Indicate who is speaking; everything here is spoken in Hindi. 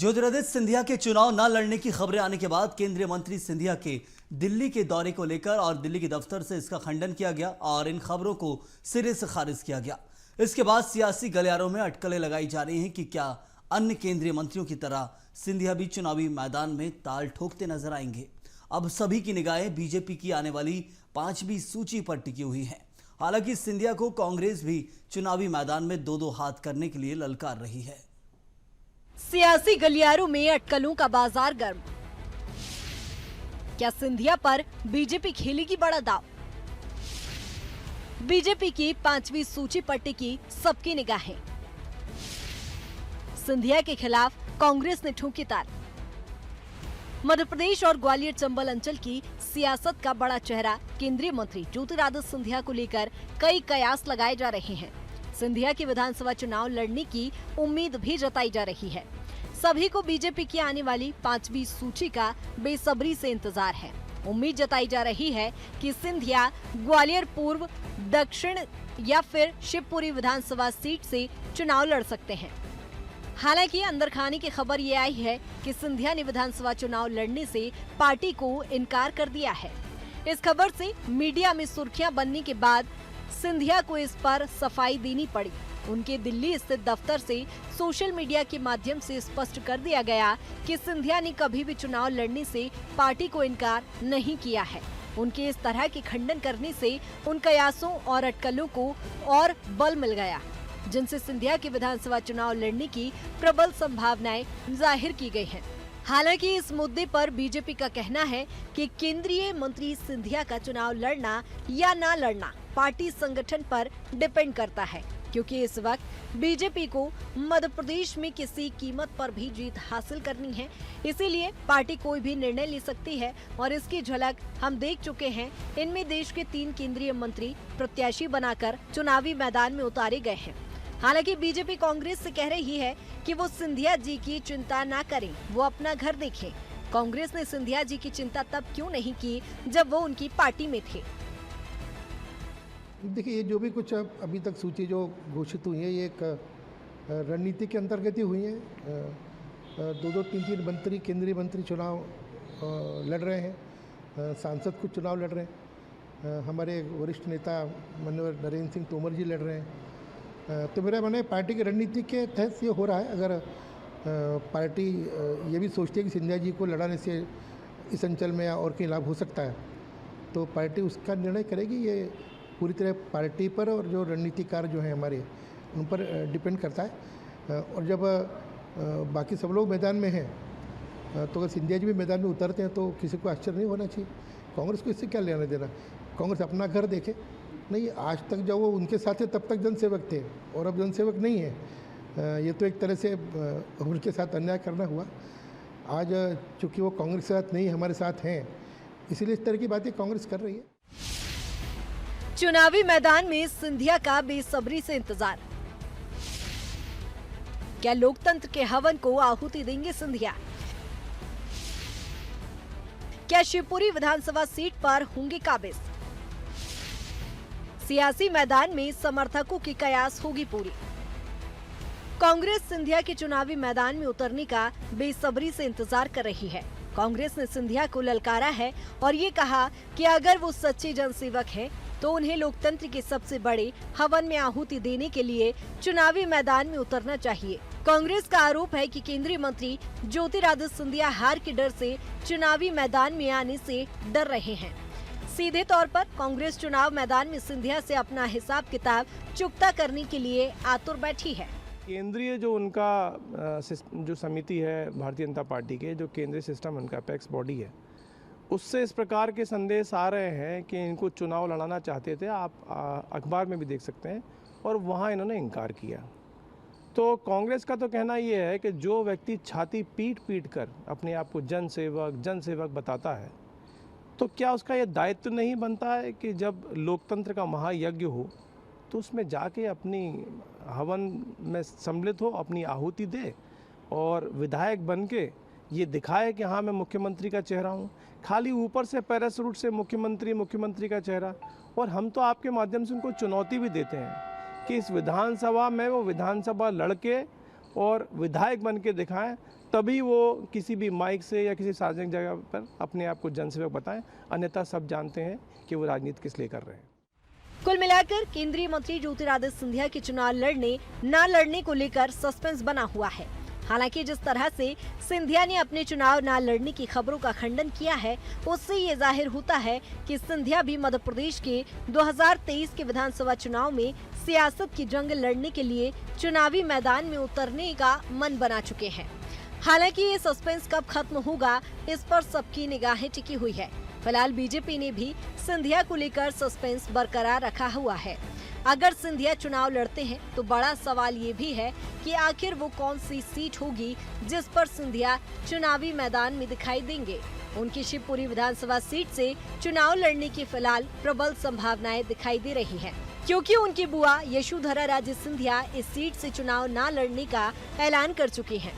Speaker 1: ज्योतिरादित्य सिंधिया के चुनाव न लड़ने की खबरें आने के बाद केंद्रीय मंत्री सिंधिया के दिल्ली के दौरे को लेकर और दिल्ली के दफ्तर से इसका खंडन किया गया और इन खबरों को सिरे से खारिज किया गया। इसके बाद सियासी गलियारों में अटकलें लगाई जा रही हैं कि क्या अन्य केंद्रीय मंत्रियों की तरह सिंधिया भी चुनावी मैदान में ताल ठोकते नजर आएंगे। अब सभी की निगाहें बीजेपी की आने वाली 5वीं सूची पर टिकी हुई है। हालांकि सिंधिया को कांग्रेस भी चुनावी मैदान में दो हाथ करने के लिए ललकार रही है।
Speaker 2: सियासी गलियारों में अटकलों का बाजार गर्म। क्या सिंधिया पर बीजेपी खेलेगी बड़ा दांव? बीजेपी की 5वीं सूची पर टिकी सबकी निगाहें। सिंधिया के खिलाफ कांग्रेस ने ठोकी ताल। मध्य प्रदेश और ग्वालियर चंबल अंचल की सियासत का बड़ा चेहरा केंद्रीय मंत्री ज्योतिरादित्य सिंधिया को लेकर कई कयास लगाए जा रहे हैं। सिंधिया की विधानसभा चुनाव लड़ने की उम्मीद भी जताई जा रही है। सभी को बीजेपी की आने वाली 5वीं सूची का बेसब्री से इंतजार है। उम्मीद जताई जा रही है कि सिंधिया ग्वालियर पूर्व, दक्षिण या फिर शिवपुरी विधानसभा सीट से चुनाव लड़ सकते हैं। हालांकि अंदर खाने की खबर ये आई है कि सिंधिया ने विधानसभा चुनाव लड़ने से पार्टी को इनकार कर दिया है। इस खबर से मीडिया में सुर्खियां बनने के बाद सिंधिया को इस पर सफाई देनी पड़ी। उनके दिल्ली स्थित दफ्तर से सोशल मीडिया के माध्यम से स्पष्ट कर दिया गया कि सिंधिया ने कभी भी चुनाव लड़ने से पार्टी को इनकार नहीं किया है। उनके इस तरह के खंडन करने से उन कयासों और अटकलों को और बल मिल गया, जिनसे सिंधिया के विधानसभा चुनाव लड़ने की प्रबल संभावनाएं जाहिर की गई हैं। हालांकि इस मुद्दे पर बीजेपी का कहना है कि केंद्रीय मंत्री सिंधिया का चुनाव लड़ना या ना लड़ना पार्टी संगठन पर डिपेंड करता है, क्योंकि इस वक्त बीजेपी को मध्य प्रदेश में किसी कीमत पर भी जीत हासिल करनी है। इसीलिए पार्टी कोई भी निर्णय ले सकती है और इसकी झलक हम देख चुके हैं। इनमें देश के 3 केंद्रीय मंत्री प्रत्याशी बनाकर चुनावी मैदान में उतारे गए हैं। हालांकि बीजेपी कांग्रेस से कह रही है कि वो सिंधिया जी की चिंता ना करें, वो अपना घर देखें। कांग्रेस ने सिंधिया जी की चिंता तब क्यों नहीं की जब वो उनकी पार्टी में थे।
Speaker 3: देखिए, ये जो भी कुछ अभी तक सूची जो घोषित हुई है, ये एक रणनीति के अंतर्गत ही हुई है। 2-2, 3-3 मंत्री, केंद्रीय मंत्री चुनाव लड़ रहे हैं। सांसद कुछ चुनाव लड़ रहे हैं। हमारे वरिष्ठ नेता माननीय नरेंद्र सिंह तोमर जी लड़ रहे हैं। तो मेरा मानना है पार्टी की रणनीति के तहत ये हो रहा है। अगर पार्टी ये भी सोचती है कि सिंधिया जी को लड़ाने से इस अंचल में और कहीं लाभ हो सकता है, तो पार्टी उसका निर्णय करेगी। ये पूरी तरह पार्टी पर और जो रणनीतिकार जो हैं हमारे, उन पर डिपेंड करता है। और जब बाकी सब लोग मैदान में हैं, तो अगर सिंधिया जी भी मैदान में उतरते हैं तो किसी को आश्चर्य नहीं होना चाहिए। कांग्रेस को इससे क्या लेना देना? कांग्रेस अपना घर देखे। नहीं, आज तक जब वो उनके साथ थे तब तक जनसेवक थे और अब जनसेवक नहीं है। ये तो एक तरह से उनके साथ अन्याय करना हुआ। आज चूँकि वो कांग्रेस के साथ नहीं, हमारे साथ हैं, इसीलिए इस तरह की बातें कांग्रेस कर रही है।
Speaker 2: चुनावी मैदान में सिंधिया का बेसब्री से इंतजार। क्या लोकतंत्र के हवन को आहुति देंगे सिंधिया? क्या शिवपुरी विधानसभा सीट पर होंगे काबिज? सियासी मैदान में समर्थकों की कयास होगी पूरी। कांग्रेस सिंधिया के चुनावी मैदान में उतरने का बेसब्री से इंतजार कर रही है। कांग्रेस ने सिंधिया को ललकारा है और ये कहा कि अगर वो सच्चे जनसेवक हैं, तो उन्हें लोकतंत्र के सबसे बड़े हवन में आहुति देने के लिए चुनावी मैदान में उतरना चाहिए। कांग्रेस का आरोप है कि केंद्रीय मंत्री ज्योतिरादित्य सिंधिया हार के डर से चुनावी मैदान में आने से डर रहे हैं। सीधे तौर पर कांग्रेस चुनाव मैदान में सिंधिया से अपना हिसाब किताब चुकता करने के लिए आतुर बैठी है।
Speaker 4: केंद्रीय जो उनका जो समिति है भारतीय जनता पार्टी के, जो केंद्रीय सिस्टम उनका अपेक्स बॉडी है, उससे इस प्रकार के संदेश आ रहे हैं कि इनको चुनाव लड़ाना चाहते थे। आप अखबार में भी देख सकते हैं, और वहाँ इन्होंने इनकार किया। तो कांग्रेस का तो कहना ये है कि जो व्यक्ति छाती पीट कर अपने आप को जनसेवक बताता है, तो क्या उसका ये दायित्व नहीं बनता है कि जब लोकतंत्र का महायज्ञ हो तो उसमें जाके अपनी हवन में सम्मिलित हो, अपनी आहुति दे और विधायक बन के ये दिखाए कि हाँ, मैं मुख्यमंत्री का चेहरा हूँ। खाली ऊपर से पैराशूट से मुख्यमंत्री का चेहरा। और हम तो आपके माध्यम से उनको चुनौती भी देते हैं कि इस विधानसभा में वो विधानसभा लड़के और विधायक बन के दिखाएं, तभी वो किसी भी माइक से या किसी सार्वजनिक जगह पर अपने आप को जनसेवक बताएं। अन्यथा सब जानते हैं कि वो राजनीति किस लिए कर रहे हैं।
Speaker 2: कुल मिलाकर केंद्रीय मंत्री ज्योतिरादित्य सिंधिया के चुनाव लड़ने न लड़ने को लेकर सस्पेंस बना हुआ है। हालांकि जिस तरह से सिंधिया ने अपने चुनाव न लड़ने की खबरों का खंडन किया है, उससे ये जाहिर होता है कि सिंधिया भी मध्य प्रदेश के 2023 के विधानसभा चुनाव में सियासत की जंग लड़ने के लिए चुनावी मैदान में उतरने का मन बना चुके हैं। हालांकि ये सस्पेंस कब खत्म होगा, इस पर सबकी निगाहें टिकी हुई है। फिलहाल बीजेपी ने भी सिंधिया को लेकर सस्पेंस बरकरार रखा हुआ है। अगर सिंधिया चुनाव लड़ते हैं तो बड़ा सवाल ये भी है कि आखिर वो कौन सी सीट होगी जिस पर सिंधिया चुनावी मैदान में दिखाई देंगे। उनकी शिवपुरी विधानसभा सीट से चुनाव लड़ने की फिलहाल प्रबल संभावनाएं दिखाई दे रही हैं, क्योंकि उनकी बुआ यशोधरा राजे सिंधिया इस सीट से चुनाव न लड़ने का ऐलान कर चुकी हैं।